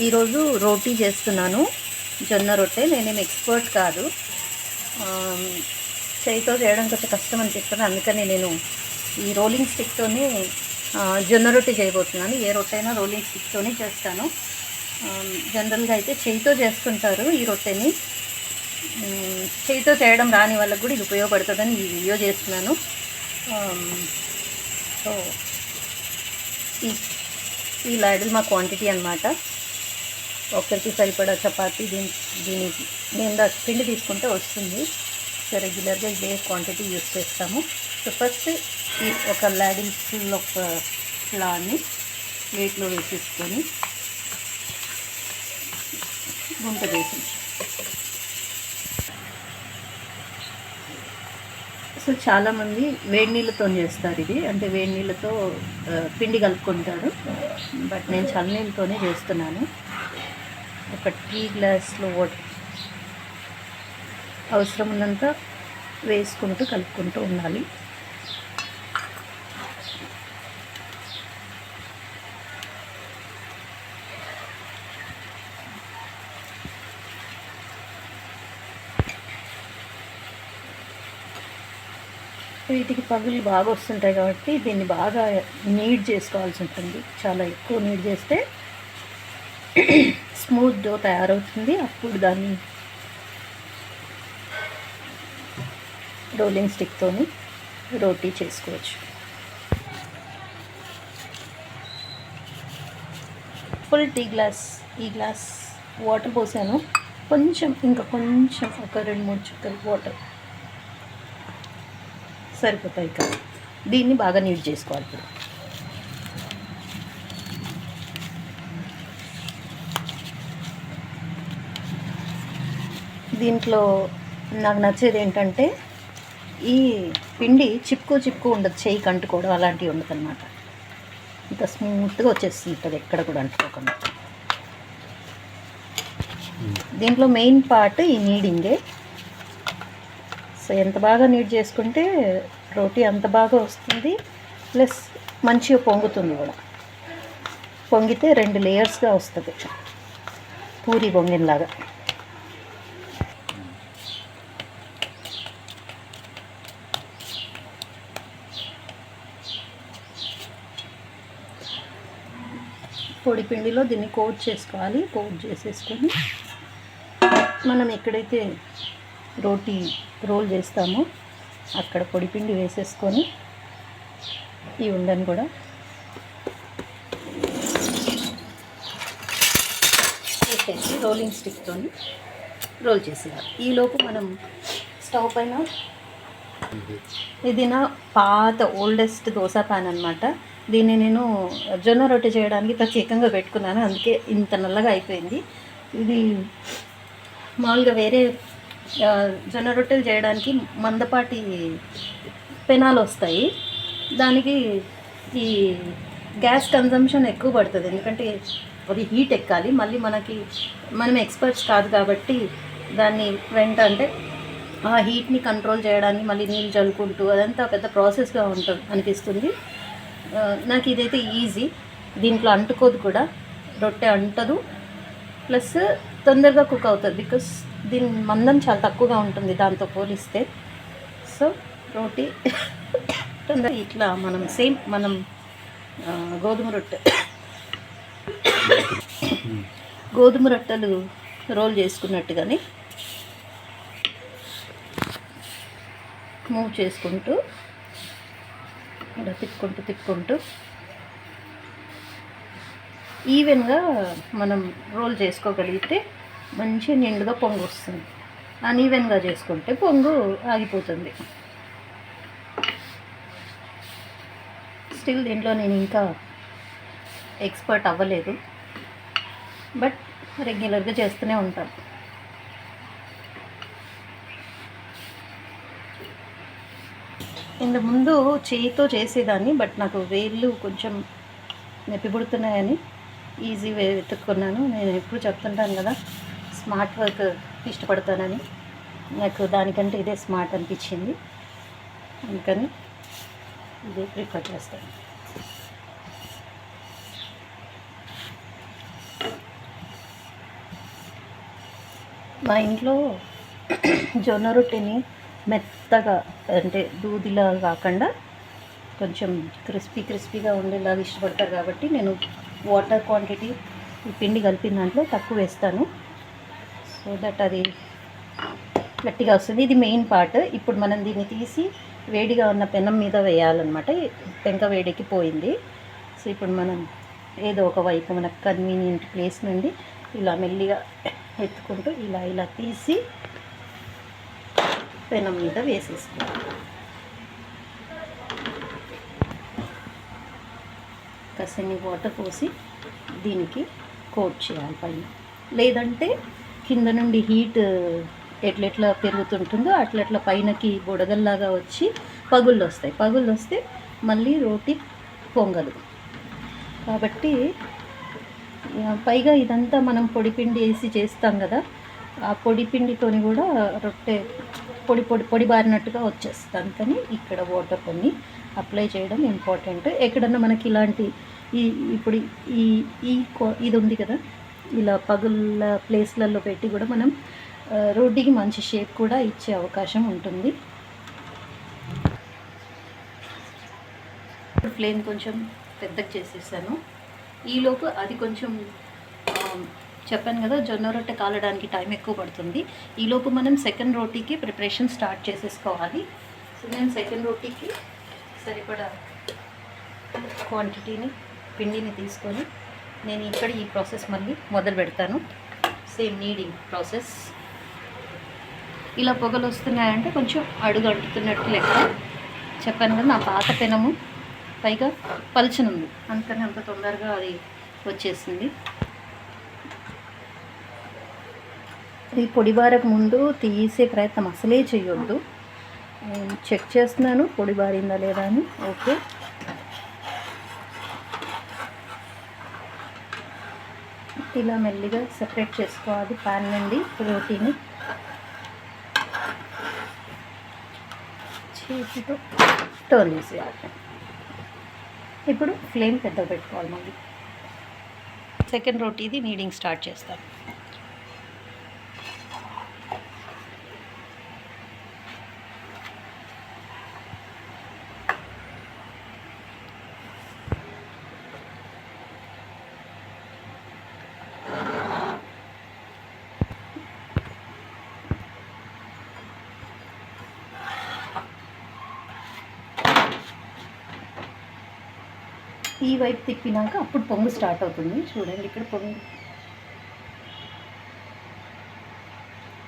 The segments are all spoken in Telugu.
ఈరోజు రోటీ చేస్తున్నాను, జొన్న రొట్టె. నేనేం ఎక్స్పర్ట్ కాదు, చేయితో చేయడం కొంచెం కష్టం అనిపిస్తుంది. అందుకని నేను ఈ రోలింగ్ స్టిక్తోనే జొన్న రొట్టె చేయబోతున్నాను. ఏ రొట్టె అయినా రోలింగ్ స్టిక్తోనే చేస్తాను. జనరల్గా అయితే చేయితో చేస్తుంటారు ఈ రొట్టెని. చేయితో చేయడం రాని వాళ్ళకు కూడా ఇది ఉపయోగపడుతుందని ఈ వీడియో చేస్తున్నాను. సో ఈ లాడల్ మా క్వాంటిటీ అన్నమాట. ఒక్కరికి సరిపడా చపాతీ దీనికి నేను పిండి తీసుకుంటే వస్తుంది. సో రెగ్యులర్గా ఇదే క్వాంటిటీ యూస్ చేస్తాము. సో ఫస్ట్ ఈ ఒక లాడిల్ ఫుల్ ఒక ఫ్లార్ని ప్లేట్లో వేసేసుకొని గుంట వేసి, సో చాలామంది వేడి నీళ్ళతో చేస్తారు ఇది, అంటే వేడి నీళ్ళతో పిండి కలుపుకుంటారు. బట్ నేను చల్లనీళ్ళతోనే చేస్తున్నాను. ఒక టీ గ్లాస్లో అవసరం ఉన్నంత వేసుకుంటూ కలుపుకుంటూ ఉండాలి. వీటికి పగులు బాగా వస్తుంటాయి కాబట్టి దీన్ని బాగా నీడ్ చేసుకోవాల్సి ఉంటుంది. చాలా ఎక్కువ నీడ్ చేస్తే స్మూత్ డో తయారవుతుంది. అప్పుడు దాన్ని రోలింగ్ స్టిక్తోని రోటీ చేసుకోవచ్చు. ఫుల్ ఈ గ్లాస్ వాటర్ పోసాను. ఇంకా కొంచెం ఒక 2-3 చుక్కలు వాటర్ సరిపోతాయి కదా. దీన్ని బాగా నీట్ చేసుకోవాలి. ఇప్పుడు దీంట్లో నాకు నచ్చేది ఏంటంటే ఈ పిండి చిప్కు ఉండదు, చేయికి అంటుకోవడం అలాంటివి ఉండదు అన్నమాట. ఇంత స్మూత్గా వచ్చేస్తుంటుంది, ఎక్కడ కూడా అంటుకోకుండా. దీంట్లో మెయిన్ పార్ట్ ఈ నీడింగే. సో ఎంత బాగా నీట్ చేసుకుంటే రోటీ అంత బాగా వస్తుంది, ప్లస్ మంచిగా పొంగుతుంది కూడా. పొంగితే 2 లేయర్స్గా వస్తుంది, పూరి పొంగినలాగా. పొడి పిండిలో దీన్ని కోట్ చేసుకోవాలి. కోట్ చేసేసుకొని మనం ఎక్కడైతే రోటీ రోల్ చేస్తామో అక్కడ పొడి పిండి వేసేసుకొని ఈ ఉండని కూడా వేసేసి రోలింగ్ స్టిక్తో రోల్ చేసేయాలి. ఈలోపు మనం స్టవ్ పైన, ఇది నా పాత ఓల్డెస్ట్ దోశ ప్యాన్ అనమాట. దీన్ని నేను జొన్న రొట్టె చేయడానికి ప్రత్యేకంగా పెట్టుకున్నాను, అందుకే ఇంత నల్లగా అయిపోయింది. ఇది మామూలుగా వేరే జొన్న రొట్టెలు చేయడానికి మందపాటి పెనాలు వస్తాయి. దానికి ఈ గ్యాస్ కన్జంప్షన్ ఎక్కువ పడుతుంది, ఎందుకంటే అది హీట్ ఎక్కాలి. మళ్ళీ మనం ఎక్స్పర్ట్స్ కాదు కాబట్టి దాన్ని అంటే ఆ హీట్ని కంట్రోల్ చేయడానికి మళ్ళీ నీళ్ళు చల్లుకుంటూ అదంతా పెద్ద ప్రాసెస్గా అనిపిస్తుంది. నాకు ఇదైతే ఈజీ, దీంట్లో అంటుకోదు కూడా, రొట్టె అంటదు, ప్లస్ తొందరగా కుక్ అవుతుంది. బికాస్ దీని మందం చాలా తక్కువగా ఉంటుంది దాంతో పోలిస్తే. సో రోటీ తొందరగా ఇట్లా మనం గోధుమ రొట్టెలు రోల్ చేసుకున్నట్టుగానే మూవ్ చేసుకుంటూ ఇలా తిప్పుకుంటూ ఈవెన్గా మనం రోల్ చేసుకోగలిగితే మంచిగా నిండుగా పొంగు వస్తుంది. అన్ఈవెన్గా చేసుకుంటే పొంగు ఆగిపోతుంది. స్టిల్ దీంట్లో నేను ఇంకా ఎక్స్పర్ట్ అవ్వలేదు, బట్ రెగ్యులర్గా చేస్తూనే ఉంటాను. ఇంత ముందు చేయితో చేసేదాన్ని, బట్ నాకు వేళ్ళు కొంచెం నొప్పి పుడుతున్నాయని ఈజీ వే వెతుక్కున్నాను. నేను ఎప్పుడు చెప్తుంటాను కదా, స్మార్ట్ వర్క్ ఇష్టపడతానని. నాకు దానికంటే ఇదే స్మార్ట్ అనిపించింది, అందుకని ఇదే ప్రిఫర్ చేస్తాను. మా ఇంట్లో జొన్న రొట్టెని మెత్తగా అంటే దూదిలా కాకుండా కొంచెం క్రిస్పీగా ఉండేలాగా ఇష్టపడతారు కాబట్టి నేను వాటర్ క్వాంటిటీ ఈ పిండి కలిపిన దాంట్లో తక్కువ వేస్తాను, సో దట్ అది గట్టిగా వస్తుంది. ఇది మెయిన్ పార్ట్. ఇప్పుడు మనం దీన్ని తీసి వేడిగా ఉన్న పెనం మీద వేయాలన్నమాట. పెంక వేడికి పోయింది. సో ఇప్పుడు మనం ఏదో ఒక వైపు మనకు కన్వీనియంట్ ప్లేస్ నుండి ఇలా మెల్లిగా ఎత్తుకుంటూ ఇలా తీసి పెనం మీద వేసేసుకుంటాం. కాసేన్ని వాటర్ పోసి దీనికి కోట్ చేయాలి పైన, లేదంటే కింద నుండి హీట్ ఎట్లెట్లా పెరుగుతుంటుందో అట్లట్లా పైనకి బుడగల్లాగా వచ్చి పగుళ్ళు వస్తే మళ్ళీ రోటి పొంగదు. కాబట్టి పైగా ఇదంతా మనం పొడిపిండి వేసి చేస్తాం కదా, ఆ పొడిపిండితోని కూడా రొట్టె పొడి బారినట్టుగా వచ్చేస్తుంది. అందుకని ఇక్కడ వాటర్ కొన్ని అప్లై చేయడం ఇంపార్టెంట్. ఎక్కడన్నా మనకి ఇలాంటి ఇప్పుడు ఇది ఉంది కదా, ఇలా పగుళ్ళ ప్లేస్లలో పెట్టి కూడా మనం రోడ్డుకి మంచి షేప్ కూడా ఇచ్చే అవకాశం ఉంటుంది. ఫ్లేమ్ కొంచెం పెద్దగా చేసేసాను. ఈలోపు అది కొంచెం చెప్పాను కదా, జొన్న రొట్టె కాలడానికి టైం ఎక్కువ పడుతుంది. ఈలోపు మనం సెకండ్ రోటీకి ప్రిపరేషన్ స్టార్ట్ చేసేసుకోవాలి. సో నేను సెకండ్ రోటీకి సరిపడా క్వాంటిటీని పిండిని తీసుకొని నేను ఇక్కడ ఈ ప్రాసెస్ మళ్ళీ మొదలు పెడతాను. Same needing process. ఇలా పొగలు వస్తున్నాయంటే కొంచెం అడుగు అంటుతున్నట్టు లెక్క. చెప్పాను కదా, నా పాత పెనము పైగా పల్చనుంది, అందుకని అంత తొందరగా అది వచ్చేసింది. ఈ పొడిబారకు ముందు తీసే ప్రయత్నం అసలే చేయొద్దు. చెక్ చేస్తున్నాను పొడిబారిందా లేదా అని. ఓకే, ఇలా మెల్లిగా సెపరేట్ చేసుకోవాలి ప్యాన్ నుండి రోటీని. చేతితో టర్న్ చేసేయాలి. ఇప్పుడు ఫ్లేమ్ పెద్దగా పెట్టుకోవాలి. మళ్ళీ సెకండ్ రోటీది నీడింగ్ స్టార్ట్ చేస్తాను. ఈ వైపు తిప్పినాక అప్పుడు పొంగు స్టార్ట్ అవుతుంది. చూడండి ఇక్కడ పొంగు.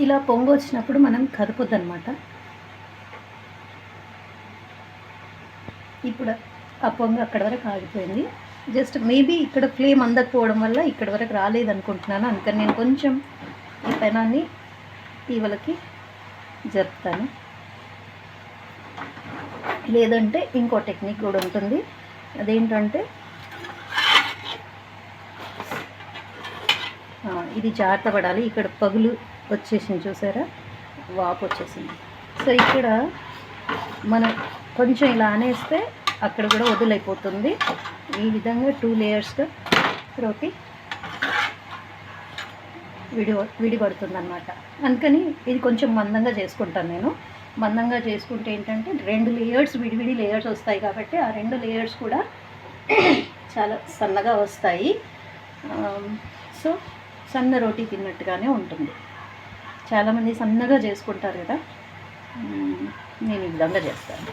ఇలా పొంగు వచ్చినప్పుడు మనం కదపొద్దు అనమాట. ఇప్పుడు ఆ పొంగు అక్కడ వరకు ఆగిపోయింది. జస్ట్ మేబీ ఇక్కడ ఫ్లేమ్ అందకపోవడం వల్ల ఇక్కడ వరకు రాలేదనుకుంటున్నాను. అందుకని నేను కొంచెం ఈ పెనాన్ని ఇవలకి జరుపుతాను. లేదంటే ఇంకో టెక్నిక్ కూడా ఉంటుంది. అదేంటంటే ఇది జాగ్రత్త పడాలి. ఇక్కడ పగులు వచ్చేసింది, చూసారా, వాపు వచ్చేసింది. సో ఇక్కడ మనం కొంచెం ఇలా అనేస్తే అక్కడ కూడా వదులైపోతుంది. ఈ విధంగా 2 లేయర్స్గా రోటీ విడిపడుతుంది అన్నమాట. అందుకని ఇది కొంచెం మందంగా చేసుకుంటాను నేను. మందంగా చేసుకుంటే ఏంటంటే 2 లేయర్స్ విడివిడి లేయర్స్ వస్తాయి కాబట్టి ఆ 2 లేయర్స్ కూడా చాలా సన్నగా వస్తాయి. సో సన్న రోటీ తిన్నట్టుగానే ఉంటుంది. చాలామంది సన్నగా చేసుకుంటారు కదా, నేను ఈ విధంగా చేస్తాను.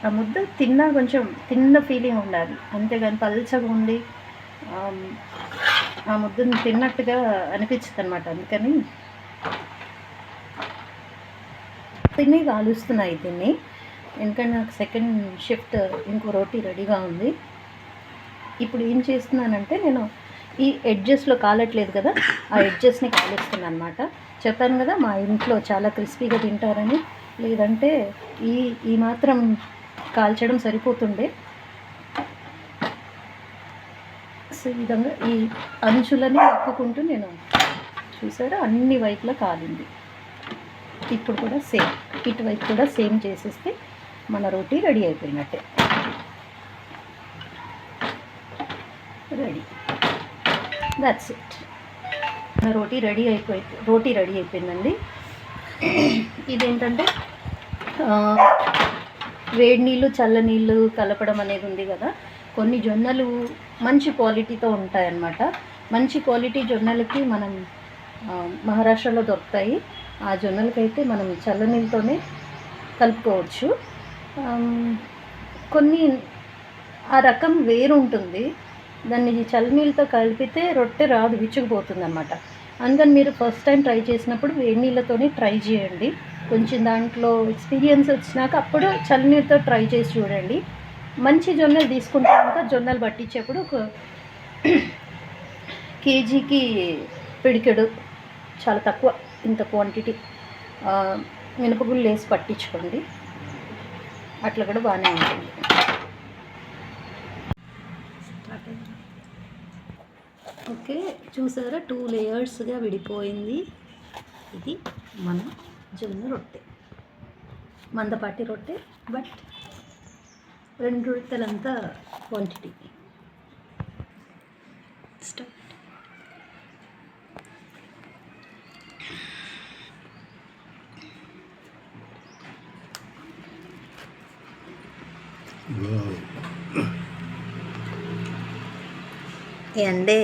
ఆ ముద్ద కొంచెం తిన్న ఫీలింగ్ ఉండాలి, అంతేగాని పల్చగా ఉంది ఆ ముద్దను తిన్నట్టుగా అనిపించదు అనమాట. అందుకని తిని కాలుస్తున్నాయి దీన్ని. ఎందుకంటే నాకు సెకండ్ షిఫ్ట్ ఇంకో రోటీ రెడీగా ఉంది. ఇప్పుడు ఏం చేస్తున్నానంటే నేను ఈ ఎడ్జెస్లో కాలట్లేదు కదా, ఆ ఎడ్జెస్ని కాలుస్తున్నాను అనమాట. చెప్పాను కదా మా ఇంట్లో చాలా క్రిస్పీగా తింటారని. లేదంటే ఈ మాత్రం కాల్చడం సరిపోతుండే. సో ఈ విధంగా ఈ అంచులని నొక్కుకుంటూ నేను, చూసారా, అన్ని వైపులా కాలింది. ఇప్పుడు కూడా సేమ్ ఇటువైపు కూడా సేమ్ చేసేస్తే మన రోటీ రెడీ అయిపోయినట్టే. Ready, that's it. మన రోటీ రెడీ అయిపోయిందండి. ఇదేంటంటే వేడి నీళ్ళు చల్లనీళ్ళు కలపడం అనేది ఉంది కదా, కొన్ని జొన్నలు మంచి క్వాలిటీతో ఉంటాయన్నమాట. మంచి క్వాలిటీ జొన్నలకి మనం మహారాష్ట్రలో దొరుకుతాయి. ఆ జొన్నలకైతే మనం చల్లనీళ్ళతోనే కలుపుకోవచ్చు. కొన్ని ఆ రకం వేరు ఉంటుంది, దాన్ని చల్లనీళ్ళతో కలిపితే రొట్టె రాదు, విచ్చుకుపోతుంది అన్నమాట. అందుకని మీరు ఫస్ట్ టైం ట్రై చేసినప్పుడు వేడి నీళ్ళతోనే ట్రై చేయండి. కొంచెం దాంట్లో ఎక్స్పీరియన్స్ వచ్చినాక అప్పుడు చల్లనీళ్ళతో ట్రై చేసి చూడండి. మంచి జొన్నలు తీసుకుంటే కనుక జొన్నలు పట్టించేప్పుడు ఒక కేజీకి పిడికెడు, చాలా తక్కువ, ఇంత క్వాంటిటీ మినపగుళ్ళు వేసి పట్టించుకోండి, అట్లా కూడా బాగానే ఉంటుంది. ఓకే, చూసారా 2 లేయర్స్గా విడిపోయింది. ఇది మన జొన్న రొట్టె, మందపాటి రొట్టె, బట్ 2 రొట్టెలంతా క్వాంటిటీ. స్టార్ట్. ఏండే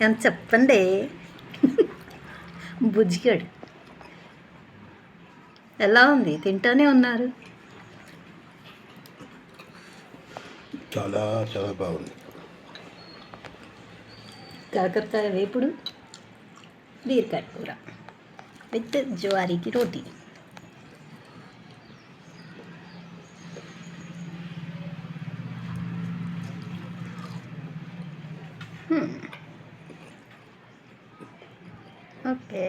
ఎంత చెప్పండి బుజ్జిగాడు, ఎలా ఉంది? తింటానే ఉన్నారు. చాలా చాలా బాగుంది. కాకరకాయ వేపుడు, బీరకాయ కూర విత్ జ్వారీకి రోటీ. ఓకే.